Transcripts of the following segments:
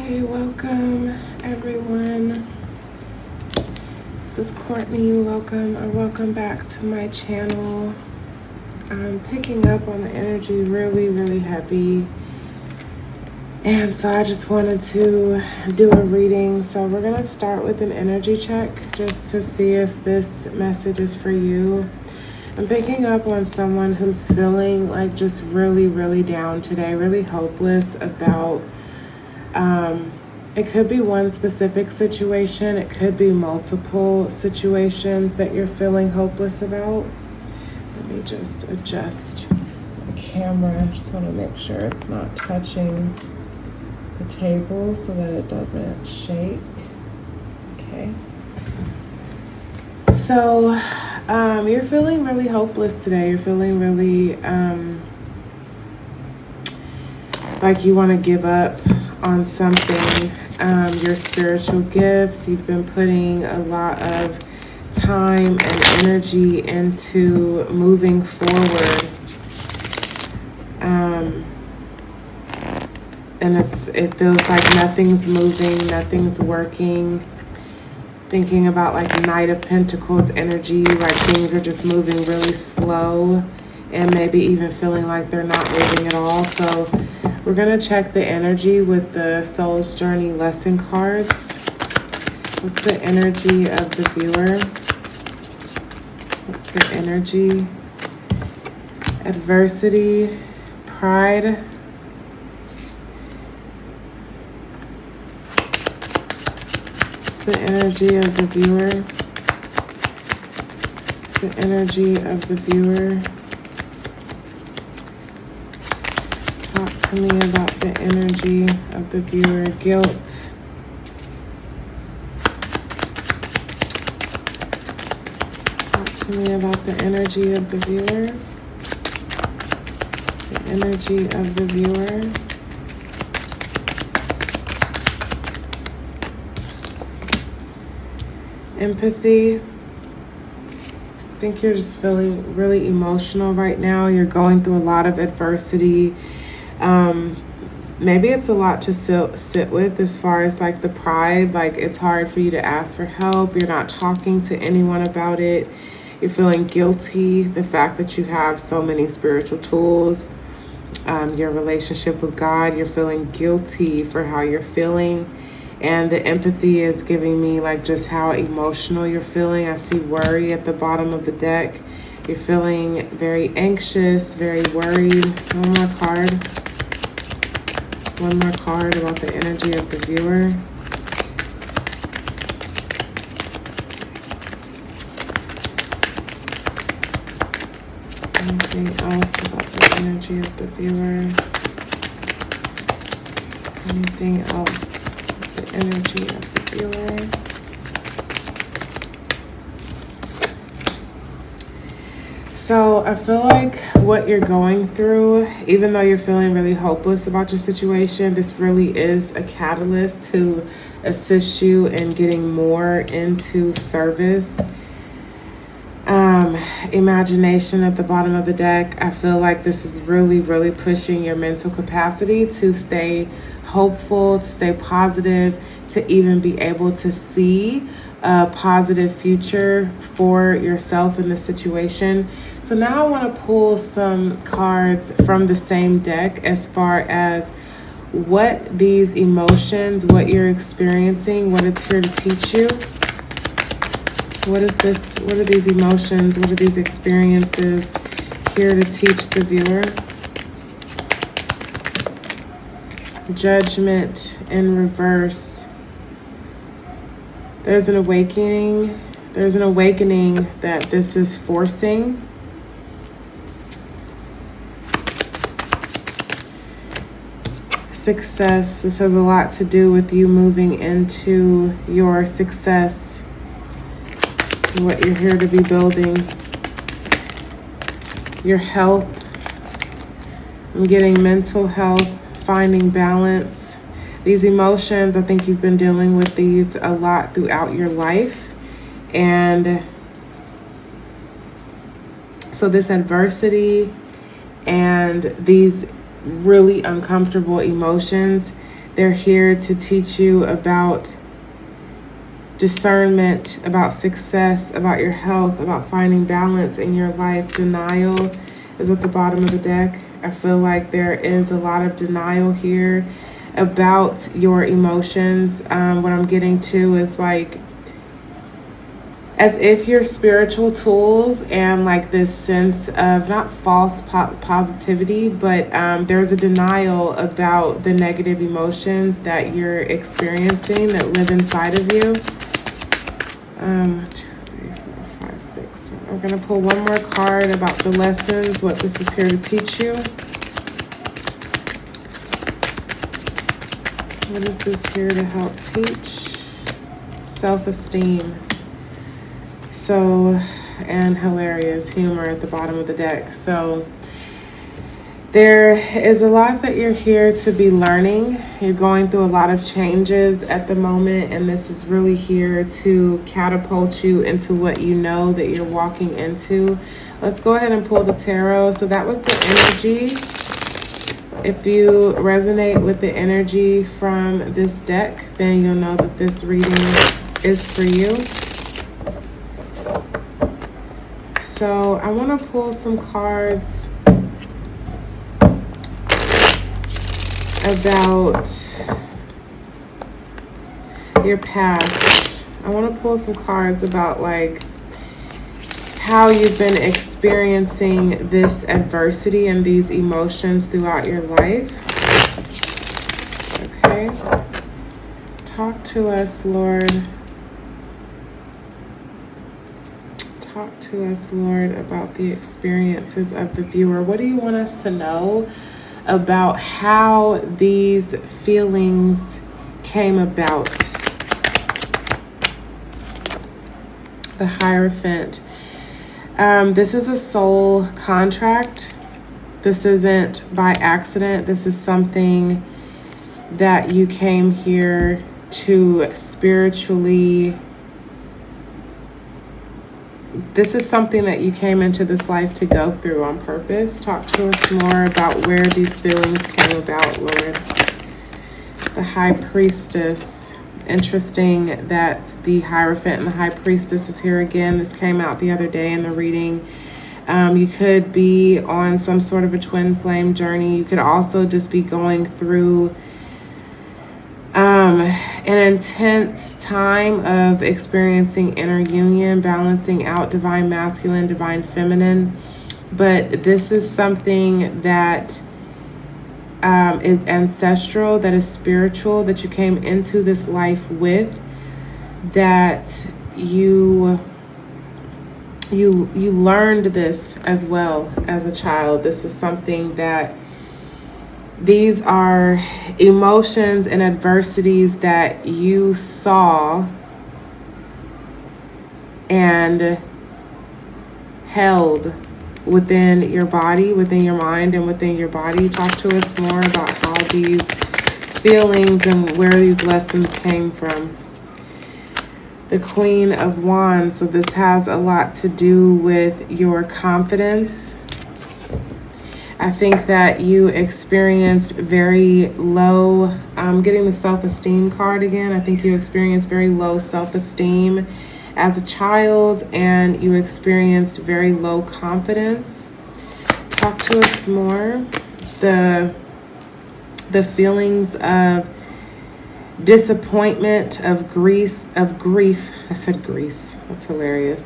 Hey, welcome everyone. This is Courtney. Welcome back to my channel. I'm picking up on the energy really heavy, and so I just wanted to do a reading. So we're gonna start with an energy check just to see if this message is for you. I'm picking up on someone who's feeling like just really down today, really hopeless about it could be one specific situation. It could be multiple situations that you're feeling hopeless about. Let me just adjust the camera. I just want to make sure it's not touching the table so that it doesn't shake. Okay. So you're feeling really hopeless today. You're feeling really like you want to give up on something. Your spiritual gifts, you've been putting a lot of time and energy into moving forward, and it feels like nothing's moving, nothing's working. Thinking about like Knight of Pentacles energy, like things are just moving really slow, and maybe even feeling like they're not moving at all. So we're going to check the energy with the Soul's Journey lesson cards. What's the energy of the viewer? What's the energy? Adversity, pride. What's the energy of the viewer? What's the energy of the viewer? Talk to me about the energy of the viewer. Guilt. Talk to me about the energy of the viewer. The energy of the viewer. Empathy. I think you're just feeling really emotional right now. You're going through a lot of adversity. Maybe it's a lot to sit with as far as like the pride. Like it's hard for you to ask for help. You're not talking to anyone about it. You're feeling guilty. The fact that you have so many spiritual tools, your relationship with God, you're feeling guilty for how you're feeling. And the empathy is giving me like just how emotional you're feeling. I see worry at the bottom of the deck. You're feeling very anxious, very worried. One more card. One more card about the energy of the viewer. Anything else about the energy of the viewer? Anything else with the energy of the viewer? So I feel like what you're going through, even though you're feeling really hopeless about your situation, this really is a catalyst to assist you in getting more into service. Imagination at the bottom of the deck. I feel like this is really pushing your mental capacity to stay hopeful, to stay positive, to even be able to see a positive future for yourself in this situation. So now I want to pull some cards from the same deck as far as what these emotions, what you're experiencing, what it's here to teach you. What is this? What are these emotions? What are these experiences here to teach the viewer? Judgment in reverse. There's an awakening. There's an awakening that this is forcing. Success. This has a lot to do with you moving into your success, what you're here to be building. Your health. I'm getting mental health, finding balance. These emotions, I think you've been dealing with these a lot throughout your life. And so this adversity and these really uncomfortable emotions, They're here to teach you about discernment, about success, about your health, about finding balance in your life. Denial is at the bottom of the deck. I feel like there is a lot of denial here about your emotions. What I'm getting to is like, as if your spiritual tools and like this sense of not false positivity, but there's a denial about the negative emotions that you're experiencing that live inside of you. 2, 3, 4, 5, 6. I'm going to pull one more card about the lessons, what this is here to teach you. What is this here to help teach? Self-esteem. So, and hilarious humor at the bottom of the deck. So there is a lot that you're here to be learning. You're going through a lot of changes at the moment, and this is really here to catapult you into what you know that you're walking into. Let's go ahead and pull the tarot. So that was the energy. If you resonate with the energy from this deck, then you'll know that this reading is for you. So I want to pull some cards about your past. I want to pull some cards about like how you've been experiencing this adversity and these emotions throughout your life. Okay. Talk to us, Lord. Talk to us, Lord, about the experiences of the viewer. What do you want us to know about how these feelings came about? The Hierophant. This is a soul contract. This isn't by accident. This is something that you came here to spiritually. This is something that you came into this life to go through on purpose. Talk to us more about where these feelings came about, Lord. The High Priestess. Interesting that the Hierophant and the High Priestess is here again. This came out the other day in the reading. You could be on some sort of a twin flame journey. You could also just be going through an intense time of experiencing inner union, balancing out divine masculine, divine feminine. But this is something that is ancestral, that is spiritual, that you came into this life with, that you learned this as well as a child. This is something that these are emotions and adversities that you saw and held within your body, within your mind, and within your body. Talk to us more about how these feelings and where these lessons came from. The Queen of Wands. So this has a lot to do with your confidence. I think that you experienced very low, I'm getting the self-esteem card again. I think you experienced very low self-esteem as a child, and you experienced very low confidence. Talk to us more. The feelings of disappointment, of grief. I said Greece. That's hilarious.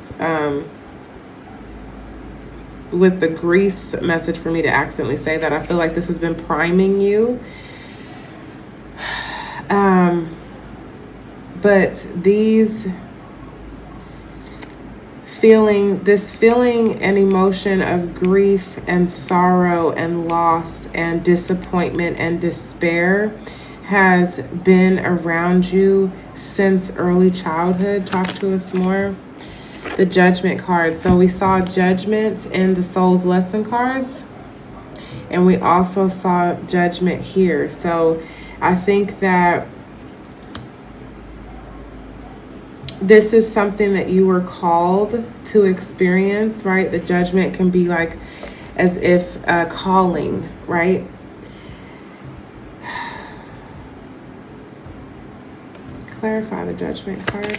With the Greece message for me to accidentally say that, I feel like this has been priming you. But this feeling and emotion of grief and sorrow and loss and disappointment and despair has been around you since early childhood. Talk to us more. The Judgment card. So we saw Judgment in the Soul's Lesson cards, and we also saw Judgment here. So I think that this is something that you were called to experience, right? The Judgment can be like as if a calling, right? Clarify the Judgment card.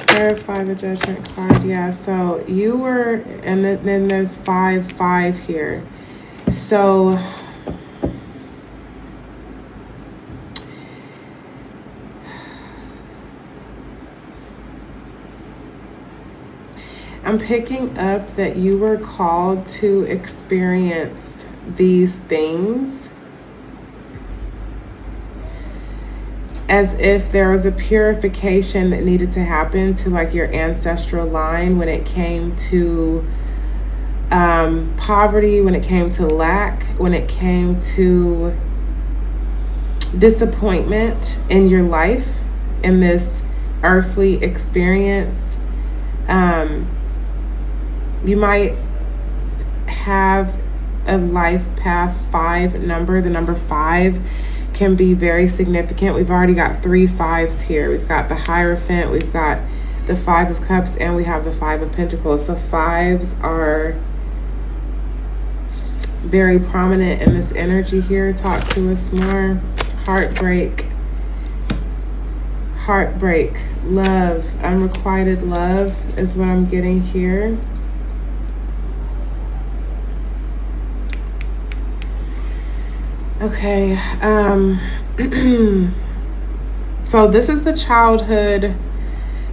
Clarify the Judgment card. Yeah, so you were, and then there's 5 here. So I'm picking up that you were called to experience these things as if there was a purification that needed to happen to like your ancestral line when it came to poverty, when it came to lack, when it came to disappointment in your life, in this earthly experience. You might have a life path 5 number. The number 5 can be very significant. We've already got 3 5s here. We've got the Hierophant, we've got the 5 of Cups, and we have the 5 of Pentacles. So 5s are very prominent in this energy here. Talk to us more. Heartbreak. Heartbreak. Love. Unrequited love is what I'm getting here. Okay. So this is the childhood.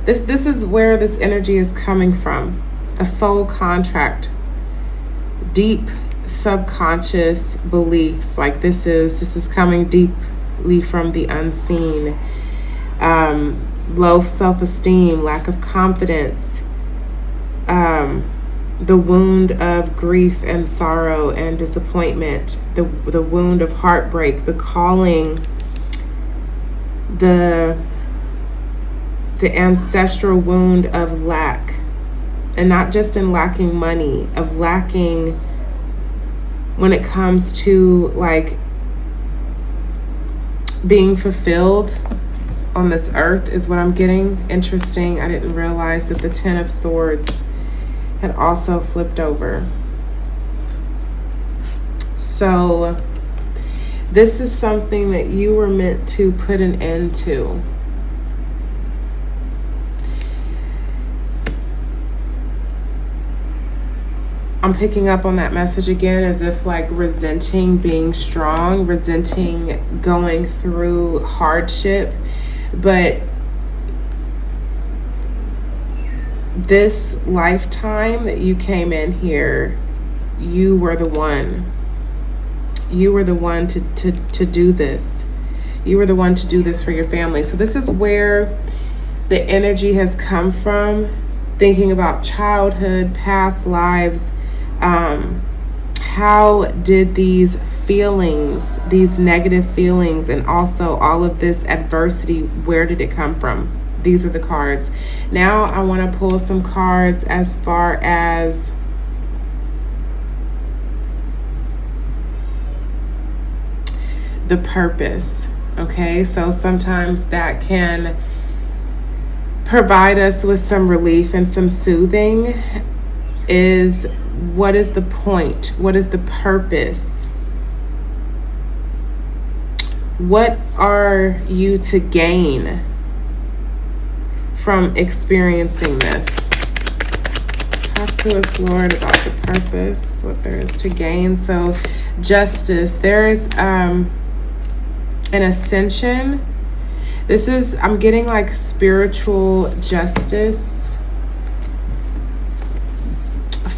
This is where this energy is coming from. A soul contract. Deep subconscious beliefs. Like this is coming deeply from the unseen. Low self-esteem, lack of confidence, the wound of grief and sorrow and disappointment, the wound of heartbreak, the calling, the ancestral wound of lack, and not just in lacking money, of lacking when it comes to like being fulfilled on this earth is what I'm getting. Interesting. I didn't realize that the 10 of Swords had also flipped over. So this is something that you were meant to put an end to. I'm picking up on that message again as if like resenting being strong, resenting going through hardship. But this lifetime that you came in here, you were the one. You were the one to do this. You were the one to do this for your family. So this is where the energy has come from, thinking about childhood, past lives. How did these feelings, these negative feelings, and also all of this adversity, where did it come from? These are the cards. Now I want to pull some cards as far as the purpose. Okay, so sometimes that can provide us with some relief and some soothing. Is what is the point? What is the purpose? What are you to gain from experiencing this? Talk to us, Lord, about the purpose, what there is to gain. So justice, there is an ascension. This is, I'm getting like spiritual justice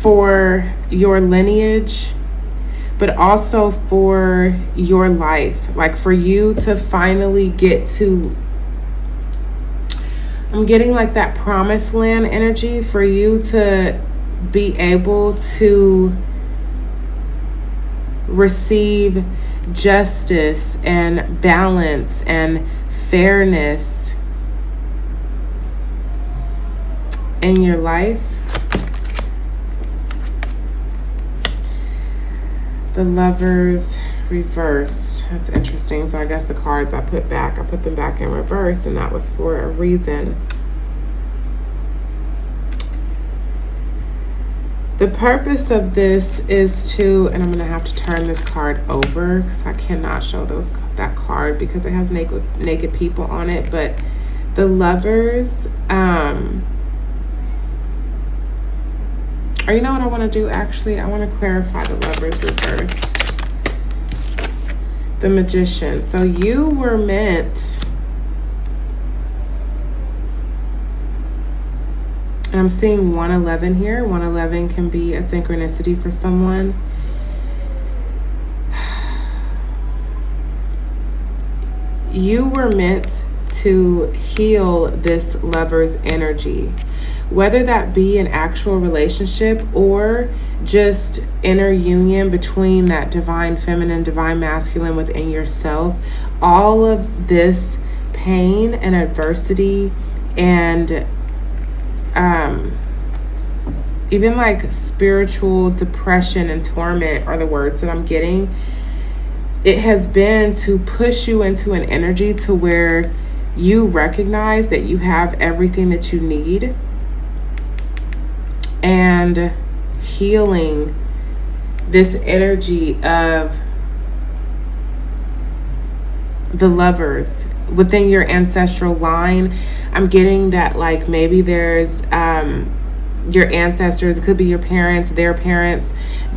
for your lineage, but also for your life. Like for you to finally get to, I'm getting like that promised land energy, for you to be able to receive justice and balance and fairness in your life. The Lovers reversed. That's interesting. So I guess the cards I put them back in reverse, and that was for a reason. The purpose of this is to, and I'm going to have to turn this card over because I cannot show that card because it has naked people on it. But the Lovers, or you know what I want to do actually? I want to clarify the Lovers reverse. The Magician. So you were meant, and I'm seeing 111 here. 111 can be a synchronicity for someone. You were meant to heal this Lover's energy, whether that be an actual relationship or just inner union between that divine feminine, divine masculine within yourself. All of this pain and adversity and even like spiritual depression and torment are the words that I'm getting. It has been to push you into an energy to where you recognize that you have everything that you need, and healing this energy of the Lovers within your ancestral line. I'm getting that like maybe there's your ancestors, it could be your parents, their parents,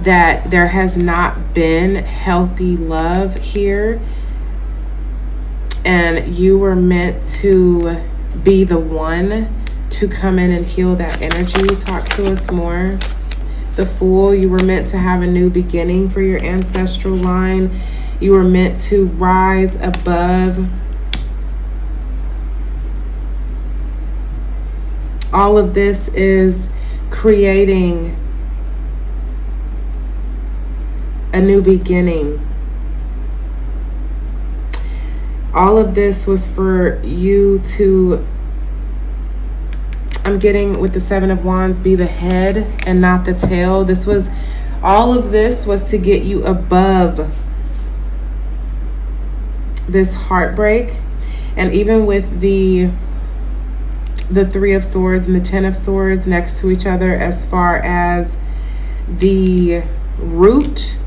that there has not been healthy love here, and you were meant to be the one to come in and heal that energy. Talk to us more. The Fool, you were meant to have a new beginning for your ancestral line. You were meant to rise above all of this. Is creating a new beginning. All of this was for you to, I'm getting with the Seven of Wands, be the head and not the tail. This was, all of this was to get you above this heartbreak. And even with the Three of Swords and the Ten of Swords next to each other, as far as the root,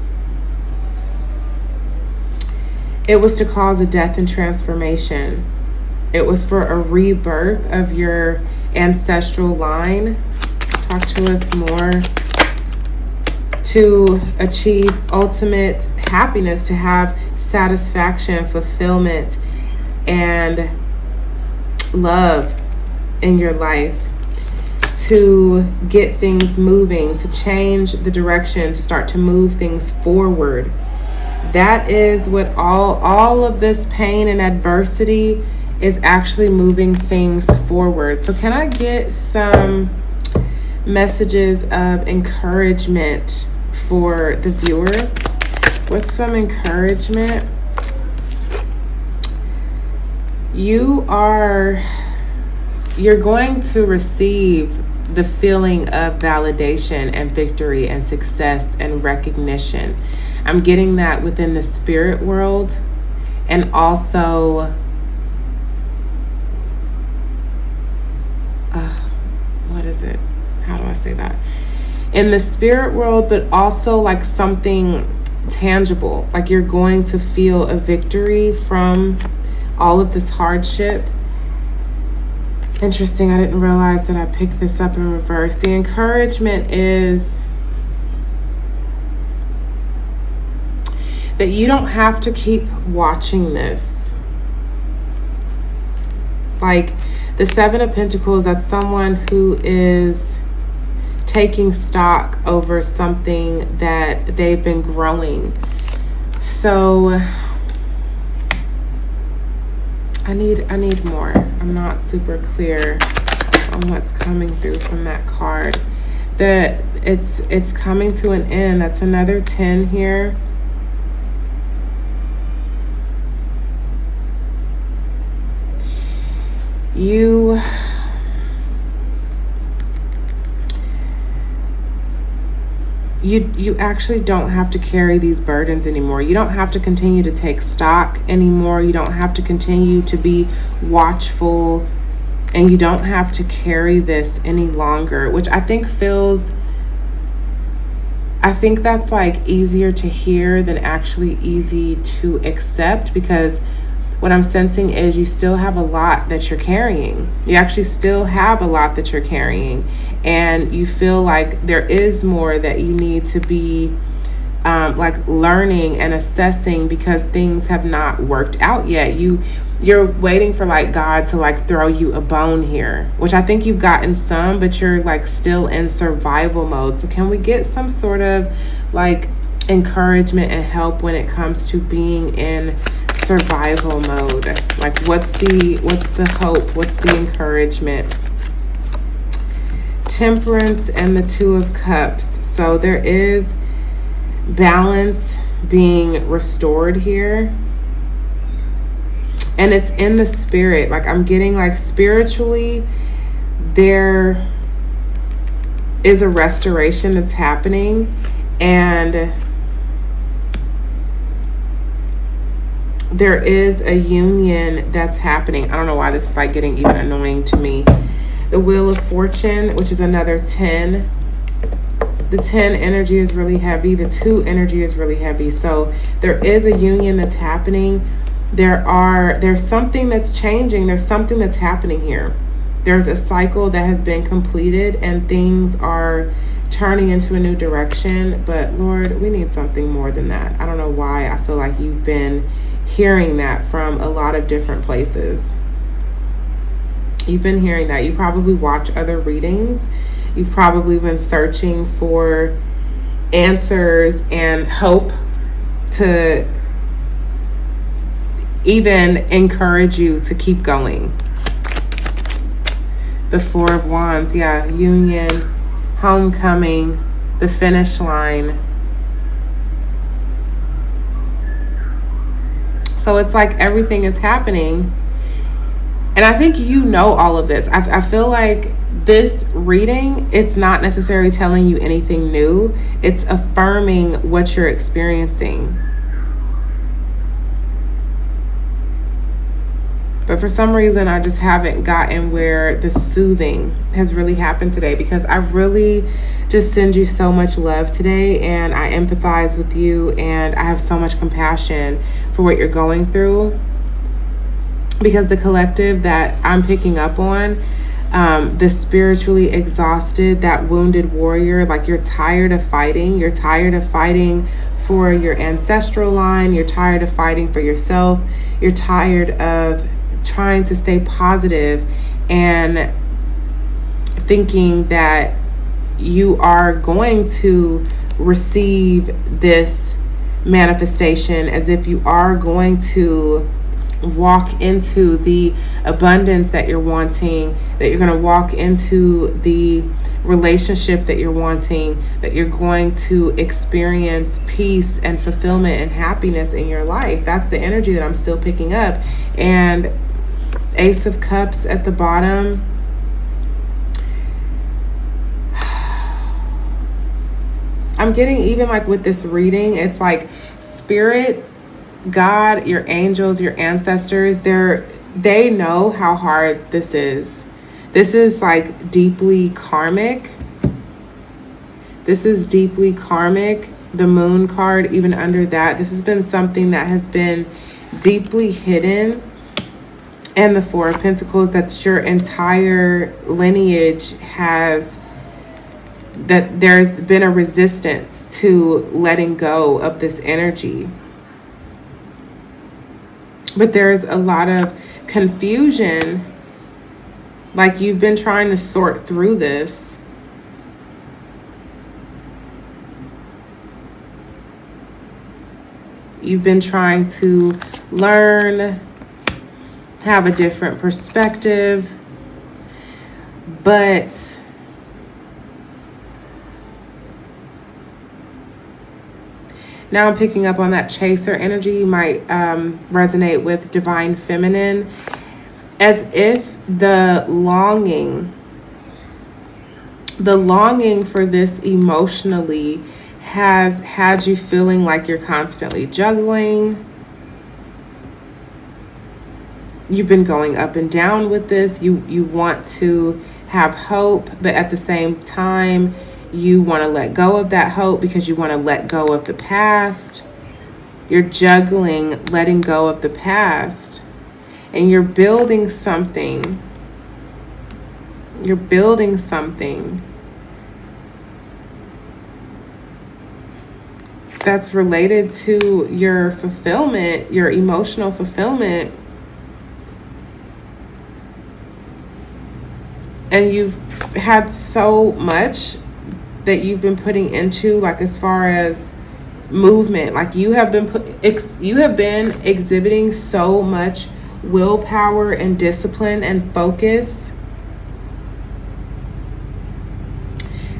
it was to cause a death and transformation. It was for a rebirth of your ancestral line. Talk to us more. To achieve ultimate happiness, to have satisfaction, fulfillment, and love in your life, to get things moving, to change the direction, to start to move things forward. That is what all of this pain and adversity is, actually moving things forward. So can I get some messages of encouragement for the viewer? What's some encouragement? You're going to receive the feeling of validation and victory and success and recognition. I'm getting that within the spirit world, and also what is it? How do I say that? In the spirit world, but also like something tangible. Like you're going to feel a victory from all of this hardship. Interesting, I didn't realize that I picked this up in reverse. The encouragement is that you don't have to keep watching this. Like the Seven of Pentacles, that's someone who is taking stock over something that they've been growing. So I need more. I'm not super clear on what's coming through from that card. That it's coming to an end. That's another 10 here. You actually don't have to carry these burdens anymore. You don't have to continue to take stock anymore. You don't have to continue to be watchful, and you don't have to carry this any longer, which I think feels I think that's like easier to hear than actually easy to accept, because what I'm sensing is you still have a lot that you're carrying. You actually still have a lot that you're carrying, and you feel like there is more that you need to be like learning and assessing, because things have not worked out yet. You're waiting for like God to like throw you a bone here, which I think you've gotten some, but you're like still in survival mode. So can we get some sort of like encouragement and help when it comes to being in survival mode? Like what's the hope? What's the encouragement? Temperance and the Two of Cups. So there is balance being restored here, and it's in the spirit. Like I'm getting like spiritually there is a restoration that's happening, and there is a union that's happening. I don't know why this is like getting even annoying to me. The Wheel of Fortune, which is another 10. The 10 energy is really heavy. The 2 energy is really heavy. So there is a union that's happening. There's something that's changing. There's something that's happening here. There's a cycle that has been completed and things are turning into a new direction. But Lord, we need something more than that. I don't know why I feel like you've been hearing that from a lot of different places. You've been hearing that. You probably watch other readings. You've probably been searching for answers and hope to even encourage you to keep going. The Four of Wands, yeah, union, homecoming, the finish line. So it's like everything is happening. And I think you know all of this. I feel like this reading, it's not necessarily telling you anything new. It's affirming what you're experiencing. But for some reason, I just haven't gotten where the soothing has really happened today, because I really just send you so much love today, and I empathize with you, and I have so much compassion for what you're going through. Because the collective that I'm picking up on, the spiritually exhausted, that wounded warrior, like you're tired of fighting. You're tired of fighting for your ancestral line. You're tired of fighting for yourself. You're tired of trying to stay positive and thinking that you are going to receive this manifestation, as if you are going to walk into the abundance that you're wanting, that you're going to walk into the relationship that you're wanting, that you're going to experience peace and fulfillment and happiness in your life. That's the energy that I'm still picking up. And Ace of Cups at the bottom. I'm getting, even like with this reading, it's like spirit, God, your angels, your ancestors, they know how hard this is. This is like deeply karmic. This is deeply karmic. The Moon card, even under that, this has been something that has been deeply hidden. And the Four of Pentacles, that's your entire lineage that there's been a resistance to letting go of this energy. But there's a lot of confusion, like you've been trying to sort through this. You've been trying to learn, have a different perspective, but now I'm picking up on that chaser energy. You might resonate with divine feminine, as if the longing for this emotionally has had you feeling like you're constantly juggling. You've been going up and down with this. You want to have hope, but at the same time, You want to let go of that hope because you want to let go of the past. You're juggling letting go of the past. And you're building something. You're building something that's related to your fulfillment, your emotional fulfillment. And you've had so much that you've been putting into, like, as far as movement, like you have been exhibiting so much willpower and discipline and focus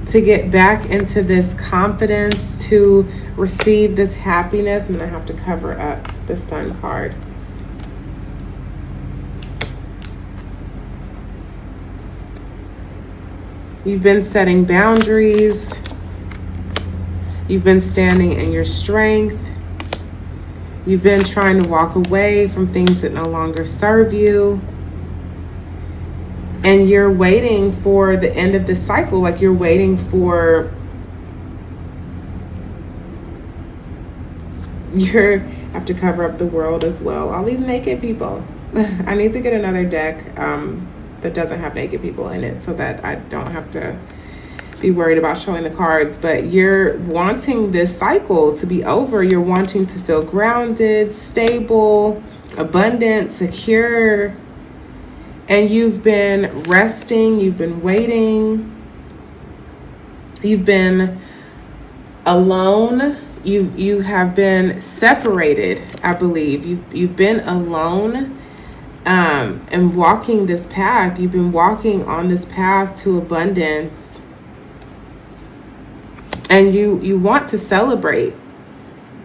to get back into this confidence, to receive this happiness. I'm gonna have to cover up the Sun card. You've been setting boundaries. You've been standing in your strength. You've been trying to walk away from things that no longer serve you. And you're waiting for the end of the cycle. Like you're waiting for I have to cover up the world as well. All these naked people. I need to get another deck that doesn't have naked people in it so that I don't have to be worried about showing the cards. But you're wanting this cycle to be over. You're wanting to feel grounded, stable, abundant, secure. And you've been resting, you've been waiting, you've been alone, you have been separated, I believe. You've been alone and walking this path. You've been walking on this path to abundance. And you want to celebrate.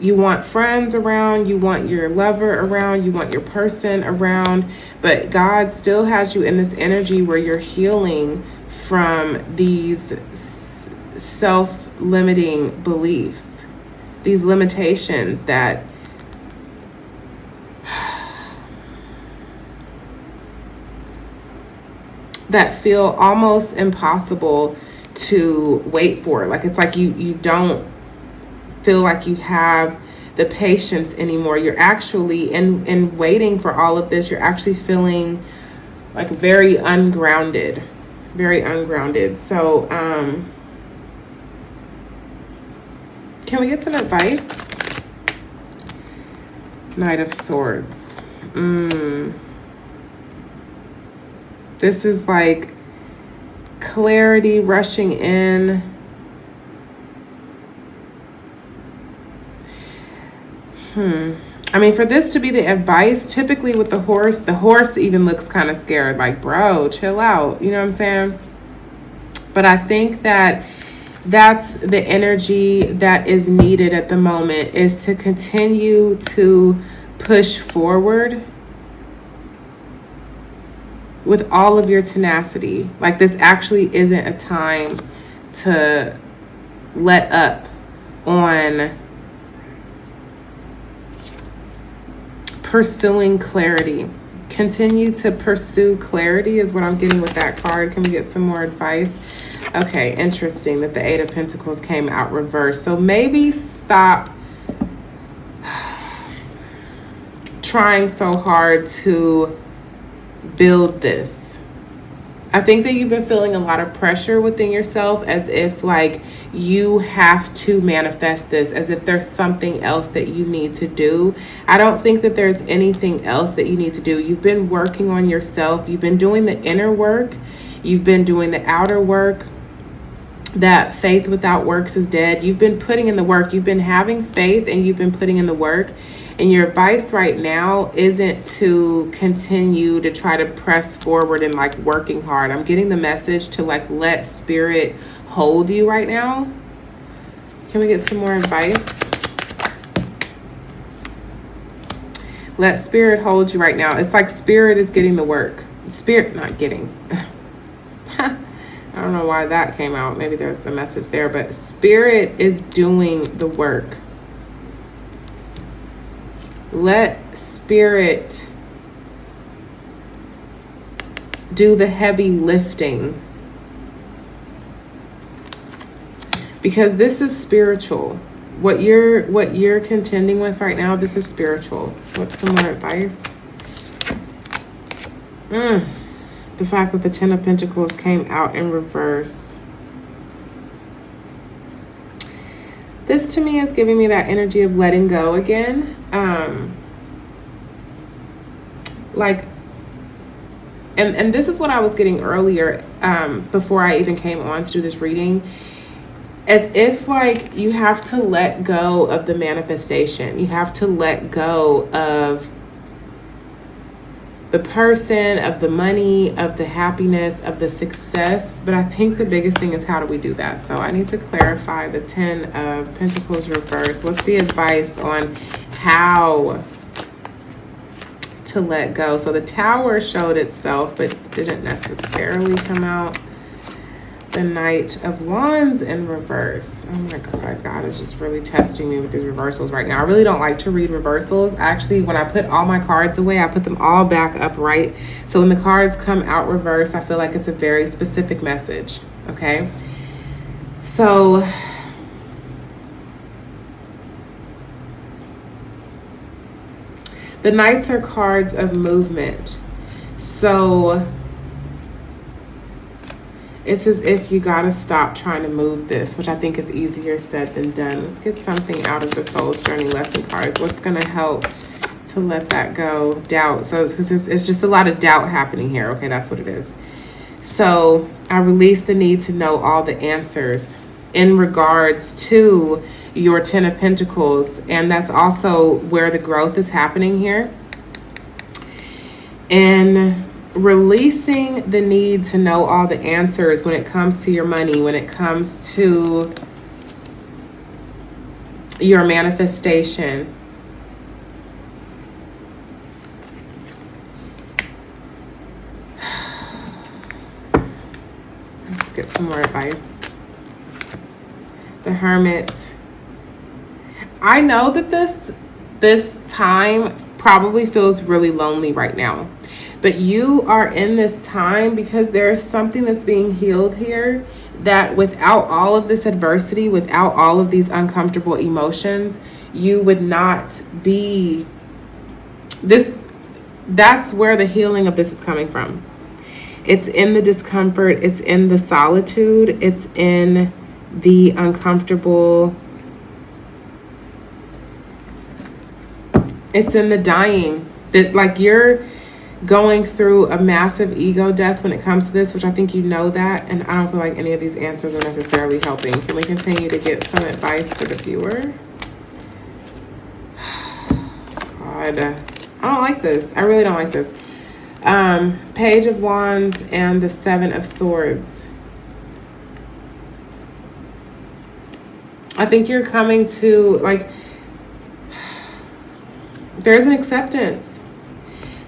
You want friends around, you want your lover around, you want your person around, but God still has you in this energy where you're healing from these self-limiting beliefs, these limitations that feel almost impossible to wait for. Like it's like you don't feel like you have the patience anymore. You're actually in waiting for all of this, you're actually feeling like very ungrounded. So can we get some advice? Knight of Swords. This is like clarity rushing in. I mean, for this to be the advice, typically with the horse even looks kind of scared, like, bro, chill out. You know what I'm saying? But I think that that's the energy that is needed at the moment, is to continue to push forward with all of your tenacity. Like this actually isn't a time to let up on pursuing clarity. Continue to pursue clarity is what I'm getting with that card. Can we get some more advice? Okay, interesting that the Eight of Pentacles came out reversed. So maybe stop trying so hard to build this. I think that you've been feeling a lot of pressure within yourself, as if like you have to manifest this, as if there's something else that you need to do. I don't think that there's anything else that you need to do. You've been working on yourself. You've been doing the inner work. You've been doing the outer work. That faith without works is dead. You've been putting in the work. You've been having faith and you've been putting in the work. And your advice right now isn't to continue to try to press forward and like working hard. I'm getting the message to like let spirit hold you right now. Can we get some more advice? Let spirit hold you right now. It's like spirit is getting the work. Spirit not getting. I don't know why that came out. Maybe there's a message there, but spirit is doing the work. Let spirit do the heavy lifting. because this is spiritual. What you're contending with right now, this is spiritual. What's some more advice? The fact that the Ten of Pentacles came out in reverse. This to me is giving me that energy of letting go again. And this is what I was getting earlier, before I even came on to do this reading. As if like you have to let go of the manifestation. You have to let go of the person, of the money, of the happiness, of the success. But I think the biggest thing is, how do we do that? So I need to clarify the Ten of Pentacles reverse. What's the advice on how to let go? So the Tower showed itself, but didn't necessarily come out. The Knight of Wands in reverse. Oh my God, God is just really testing me with these reversals right now. I really don't like to read reversals. Actually, when I put all my cards away, I put them all back upright. So when the cards come out reverse, I feel like it's a very specific message, okay? So the Knights are cards of movement. So it's as if you got to stop trying to move this, which I think is easier said than done. Let's get something out of the Soul's Journey lesson cards. What's going to help to let that go? Doubt. So it's just a lot of doubt happening here. Okay, that's what it is. So I release the need to know all the answers in regards to your Ten of Pentacles. And that's also where the growth is happening here. And releasing the need to know all the answers when it comes to your money, when it comes to your manifestation. Let's get some more advice. The Hermit. I know that this time probably feels really lonely right now. But you are in this time because there is something that's being healed here, that without all of this adversity, without all of these uncomfortable emotions, you would not be this. That's where the healing of this is coming from. It's in the discomfort. It's in the solitude. It's in the uncomfortable. It's in the dying. That, like, you're going through a massive ego death when it comes to this, which I think you know that, and I don't feel like any of these answers are necessarily helping. Can we continue to get some advice for the viewer? God, I don't like this. I really don't like this. Page of Wands and the Seven of Swords. I think you're coming to, like, there's an acceptance.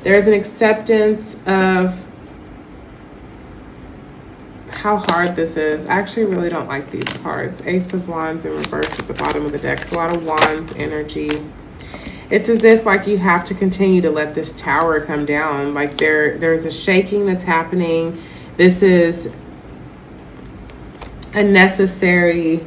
There's an acceptance of how hard this is. I actually really don't like these cards. Ace of Wands in reverse at the bottom of the deck. It's a lot of Wands energy. It's as if like you have to continue to let this Tower come down. Like there's a shaking that's happening. This is a necessary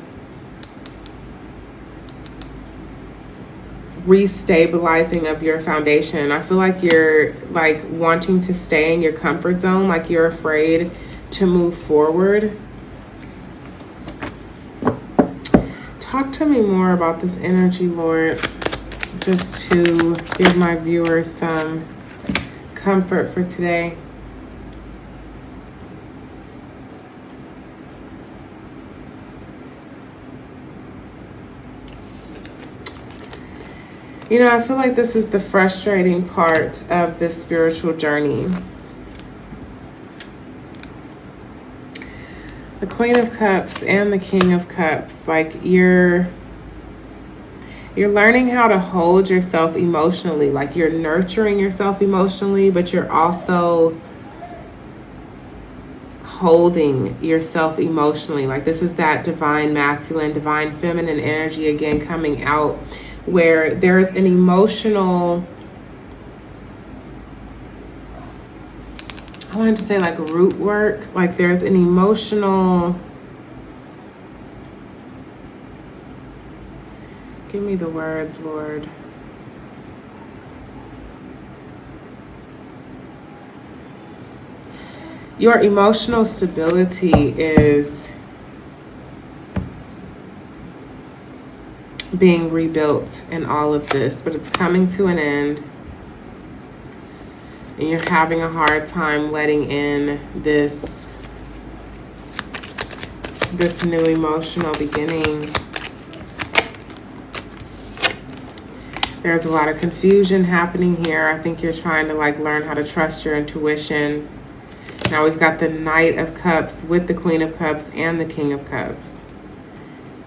restabilizing of your foundation. I feel like you're like wanting to stay in your comfort zone, like you're afraid to move forward. Talk to me more about this energy, Lord, just to give my viewers some comfort for today. You know, I feel like this is the frustrating part of this spiritual journey. The Queen of Cups and the King of Cups, like you're learning how to hold yourself emotionally, like you're nurturing yourself emotionally, but you're also holding yourself emotionally. Like this is that divine masculine, divine feminine energy again coming out, where there's an emotional, I wanted to say like root work, like there's an emotional Give me the words, Lord. Your emotional stability is being rebuilt in all of this, but it's coming to an end. And you're having a hard time letting in this new emotional beginning. There's a lot of confusion happening here. I think you're trying to like learn how to trust your intuition. Now we've got the Knight of Cups with the Queen of Cups and the King of Cups.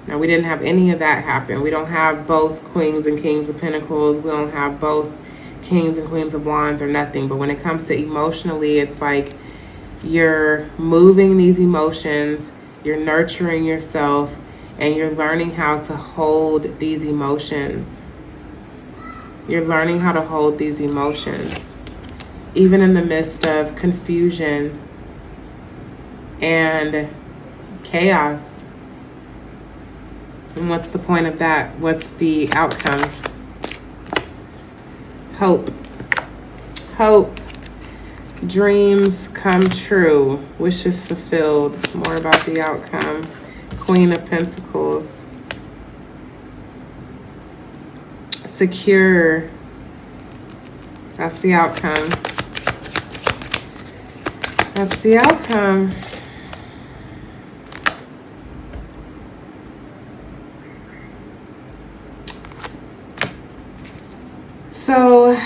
Now we didn't have any of that happen. We don't have both Queens and Kings of Pentacles. We don't have both Kings and Queens of Wands or nothing. But when it comes to emotionally, it's like you're moving these emotions, you're nurturing yourself, and you're learning how to hold these emotions. You're learning how to hold these emotions, even in the midst of confusion and chaos. And what's the point of that? What's the outcome? Hope. Hope. Dreams come true. Wishes fulfilled. More about the outcome. Queen of Pentacles. Secure. That's the outcome. That's the outcome. So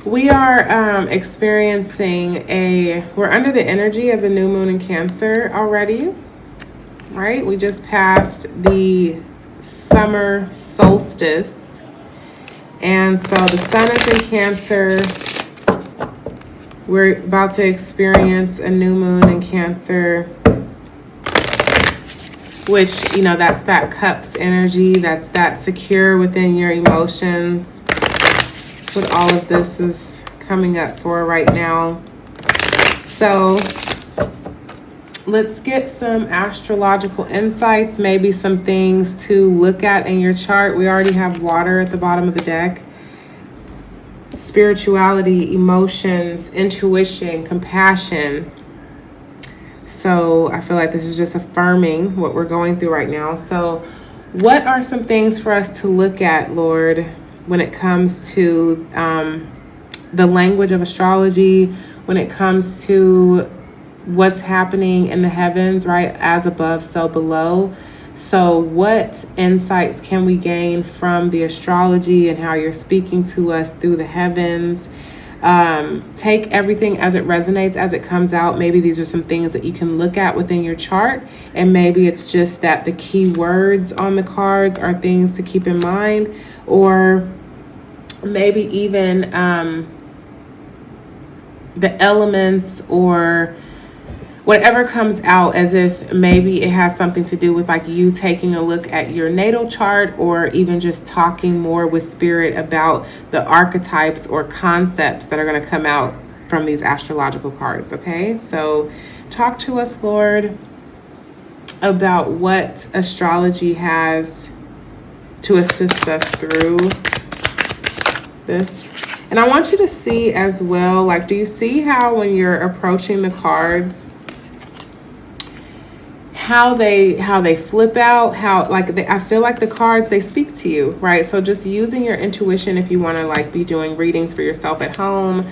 we are experiencing we're under the energy of the new moon in Cancer already, right? We just passed the summer solstice. And so the sun is in Cancer. We're about to experience a new moon in Cancer, which, you know, that's that Cups energy. That's that secure within your emotions. That's what all of this is coming up for right now. So let's get some astrological insights, maybe some things to look at in your chart. We already have water at the bottom of the deck. Spirituality, emotions, intuition, compassion. So I feel like this is just affirming what we're going through right now. So what are some things for us to look at, Lord, when it comes to the language of astrology, when it comes to what's happening in the heavens, right? As above, so below. So what insights can we gain from the astrology and how you're speaking to us through the heavens? Take everything as it resonates, as it comes out. Maybe these are some things that you can look at within your chart, and maybe it's just that the key words on the cards are things to keep in mind, or maybe even the elements or whatever comes out, as if maybe it has something to do with like you taking a look at your natal chart, or even just talking more with spirit about the archetypes or concepts that are going to come out from these astrological cards. Okay, so talk to us, Lord, about what astrology has to assist us through this. And I want you to see as well, like, do you see how when you're approaching the cards, how they flip out, how like I feel like the cards, they speak to you, right? So just using your intuition if you want to like be doing readings for yourself at home,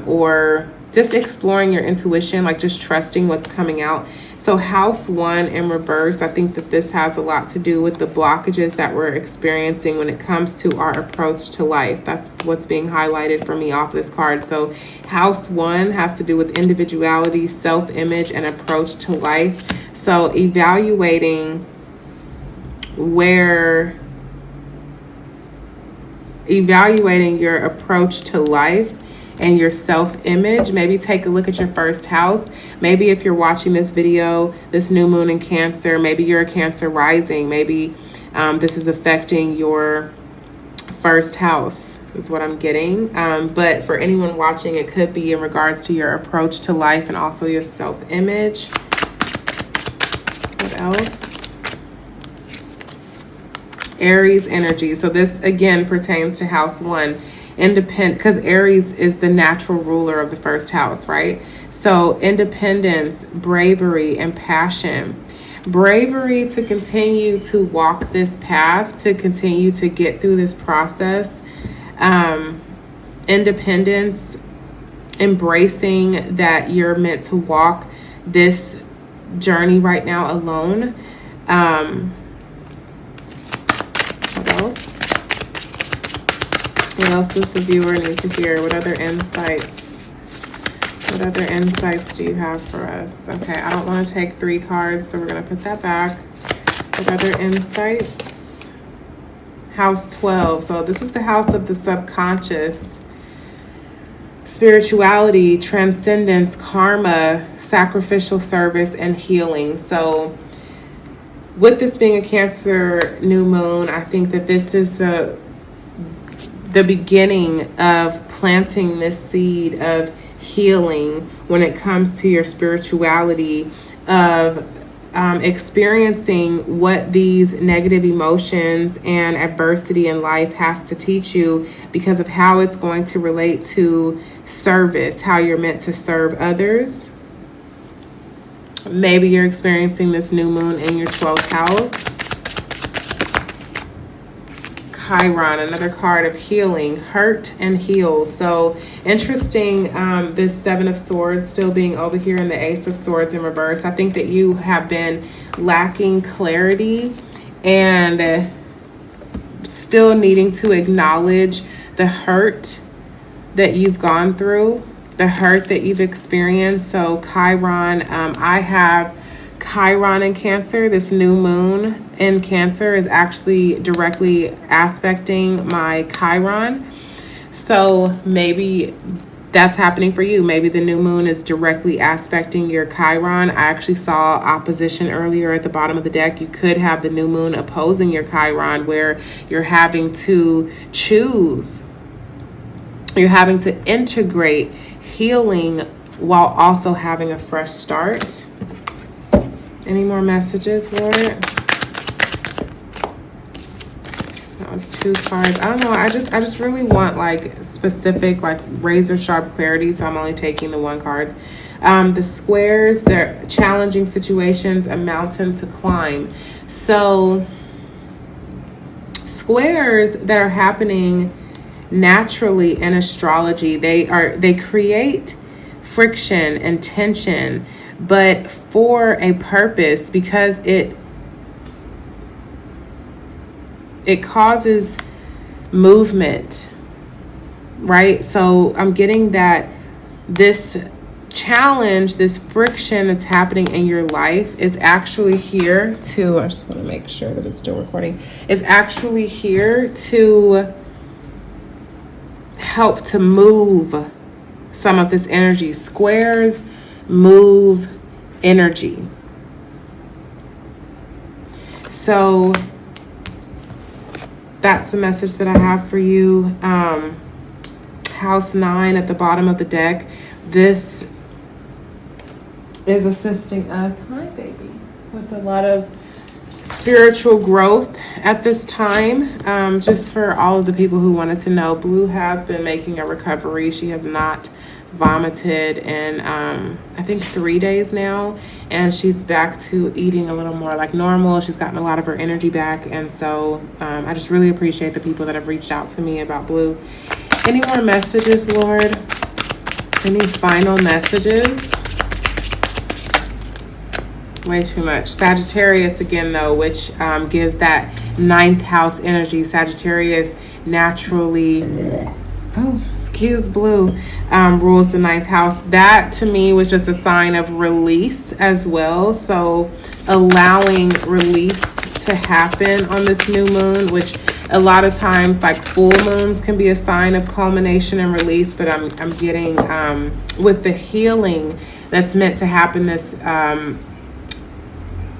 or just exploring your intuition, like just trusting what's coming out. So house 1 in reverse, I think that this has a lot to do with the blockages that we're experiencing when it comes to our approach to life. That's what's being highlighted for me off this card. So house 1 has to do with individuality, self-image, and approach to life. So evaluating your approach to life and your self-image. Maybe take a look at your first house. Maybe if you're watching this video, this new moon in Cancer, maybe you're a Cancer rising. Maybe this is affecting your first house is what I'm getting. But for anyone watching, it could be in regards to your approach to life and also your self-image. What else? Aries energy. So this again pertains to house 1. Independent, because Aries is the natural ruler of the first house, right? So independence, bravery, and passion. Bravery to continue to walk this path, to continue to get through this process. Independence, embracing that you're meant to walk this journey right now alone. What else? What else does the viewer need to hear? What other insights? What other insights do you have for us? Okay, I don't want to take 3 cards, so we're going to put that back. What other insights? House 12. So this is the house of the subconscious. Spirituality, transcendence, karma, sacrificial service, and healing. So with this being a Cancer new moon, I think that this is the beginning of planting this seed of healing when it comes to your spirituality, of experiencing what these negative emotions and adversity in life has to teach you, because of how it's going to relate to service, how you're meant to serve others. Maybe you're experiencing this new moon in your 12th house. Chiron, another card of healing, hurt and heal. So interesting, this 7 of Swords still being over here in the Ace of Swords in reverse. I think that you have been lacking clarity and still needing to acknowledge the hurt that you've gone through, the hurt that you've experienced. So Chiron, I have Chiron in Cancer. This new moon in Cancer is actually directly aspecting my Chiron. So maybe that's happening for you. Maybe the new moon is directly aspecting your Chiron. I actually saw opposition earlier at the bottom of the deck. You could have the new moon opposing your Chiron, where you're having to choose. You're having to integrate healing while also having a fresh start. Any more messages, Lord? That was 2 cards. I don't know. I just really want like specific, like razor sharp clarity. So I'm only taking the 1 card. The squares, they're challenging situations, a mountain to climb. So squares that are happening naturally in astrology, they create friction and tension, but for a purpose, because it causes movement, right? So I'm getting that this challenge, this friction that's happening in your life is actually here to, I just want to make sure that it's still recording, is actually here to help to move some of this energy. Squares move energy. So that's the message that I have for you. House 9 at the bottom of the deck. This is assisting us, hi baby, with a lot of spiritual growth at this time. Just for all of the people who wanted to know, Blue has been making a recovery. She has not vomited in I think 3 days now, and she's back to eating a little more like normal. She's gotten a lot of her energy back, and so I just really appreciate the people that have reached out to me about Blue. Any more messages, Lord? Any final messages? Way too much. Sagittarius again though, which gives that 9th house energy. Sagittarius naturally, oh excuse Blue, rules the 9th house. That to me was just a sign of release as well. So allowing release to happen on this new moon, which a lot of times like full moons can be a sign of culmination and release, but I'm getting with the healing that's meant to happen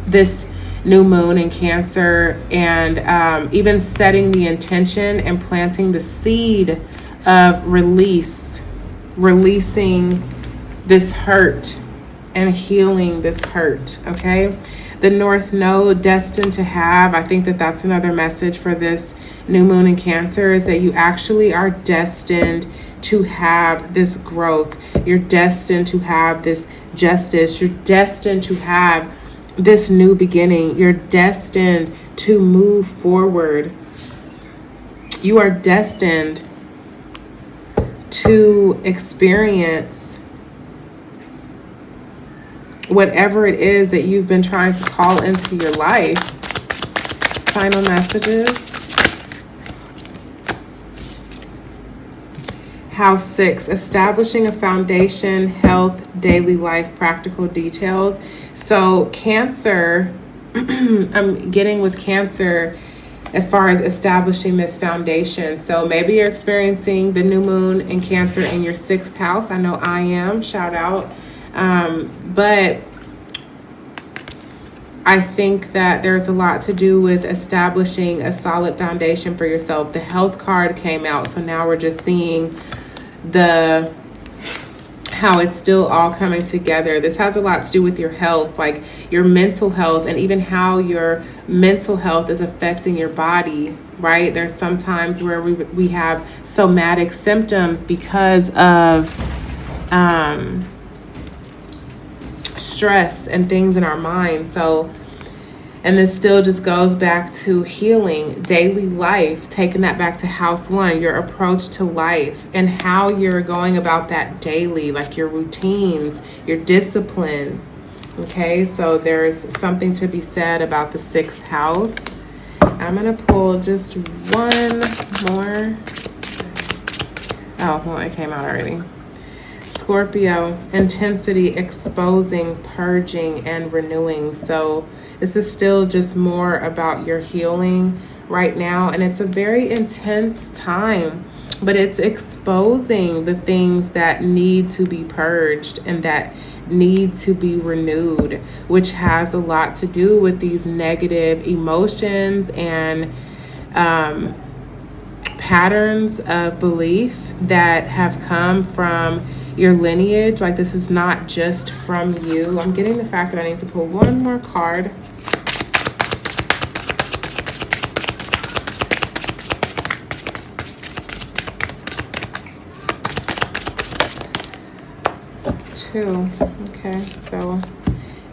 this new moon in Cancer, and even setting the intention and planting the seed of releasing this hurt and healing this hurt. Okay, The North Node, destined to have. I think that that's another message for this new moon in Cancer, is that you actually are destined to have this growth. You're destined to have this justice. You're destined to have this new beginning. You're destined to move forward. You are destined to experience whatever it is that you've been trying to call into your life. Final messages. House 6, establishing a foundation, health, daily life, practical details. So Cancer, I'm getting with Cancer as far as establishing this foundation. So maybe you're experiencing the new moon in Cancer in your 6th house. I know I am, shout out. But I think that there's a lot to do with establishing a solid foundation for yourself. The health card came out, so now we're just seeing how it's still all coming together. This has a lot to do with your health, like your mental health, and even how your mental health is affecting your body, right? There's some times where we have somatic symptoms because of stress and things in our mind. So, and this still just goes back to healing, daily life, taking that back to house 1, your approach to life and how you're going about that daily, like your routines, your discipline. Okay, so there's something to be said about the 6th house. I'm going to pull just one more. Oh, well, it came out already. Scorpio, intensity, exposing, purging, and renewing. So this is still just more about your healing right now. And it's a very intense time, but it's exposing the things that need to be purged and that need to be renewed, which has a lot to do with these negative emotions and patterns of belief that have come from your lineage. Like, this is not just from you. I'm getting the fact that I need to pull one more card. Two. Okay, so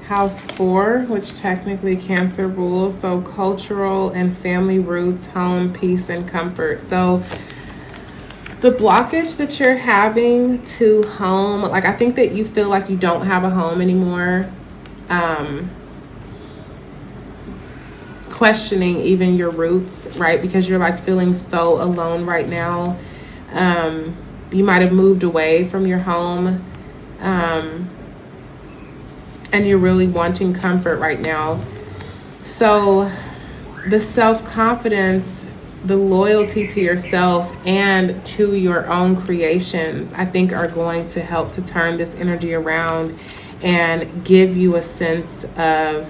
house 4, which technically Cancer rules, so cultural and family roots, home, peace, and comfort. So the blockage that you're having to home, like, I think that you feel like you don't have a home anymore. Questioning even your roots, right? Because you're like feeling so alone right now. You might have moved away from your home. And you're really wanting comfort right now. So the self-confidence, the loyalty to yourself and to your own creations, I think are going to help to turn this energy around and give you a sense of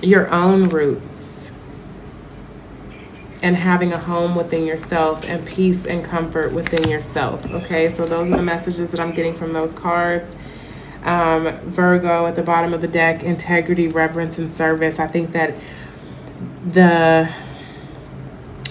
your own roots and having a home within yourself and peace and comfort within yourself. Okay, so those are the messages that I'm getting from those cards. Virgo at the bottom of the deck, integrity, reverence, and service. I think that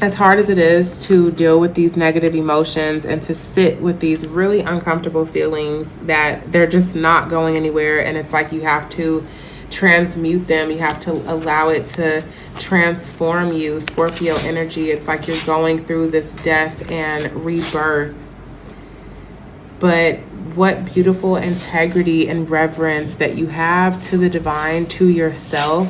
as hard as it is to deal with these negative emotions and to sit with these really uncomfortable feelings that they're just not going anywhere, and it's like you have to transmute them, you have to allow it to transform you. Scorpio energy, it's like you're going through this death and rebirth. But what beautiful integrity and reverence that you have to the divine, to yourself.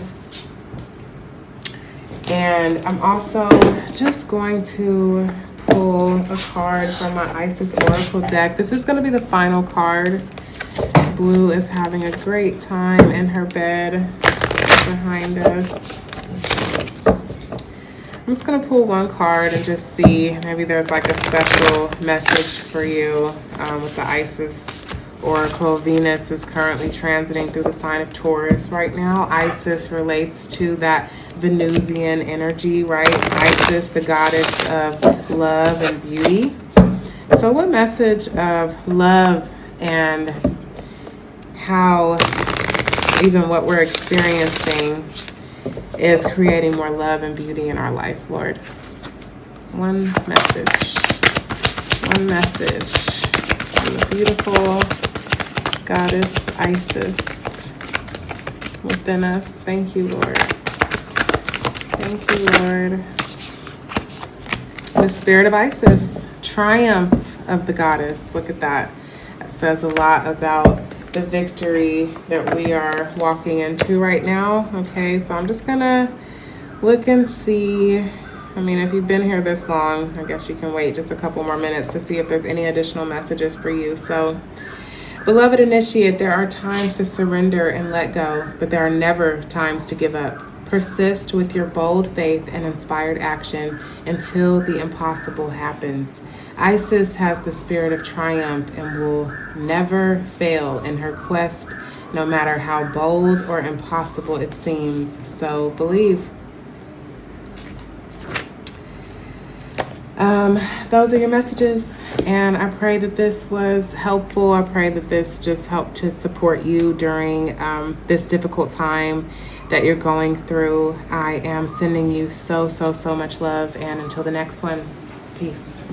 And I'm also just going to pull a card from my Isis Oracle deck. This is going to be the final card. Blue is having a great time in her bed behind us. I'm just going to pull one card and just see. Maybe there's like a special message for you with the Isis Oracle. Venus is currently transiting through the sign of Taurus right now. Isis relates to that Venusian energy, right? Isis, the goddess of love and beauty. So what message of love and how even what we're experiencing is creating more love and beauty in our life, Lord. One message from the beautiful goddess Isis within us. Thank you, Lord. Thank you, Lord. The spirit of Isis, triumph of the goddess. Look at that. It says a lot about the victory that we are walking into right now. Okay, so I'm just gonna look and see. I mean, if you've been here this long, I guess you can wait just a couple more minutes to see if there's any additional messages for you. So, beloved initiate, there are times to surrender and let go, but there are never times to give up. Persist with your bold faith and inspired action until the impossible happens. Isis has the spirit of triumph and will never fail in her quest, no matter how bold or impossible it seems. So believe. Those are your messages, and I pray that this was helpful. I pray that this just helped to support you during this difficult time that you're going through. I am sending you so much love, and until the next one, peace.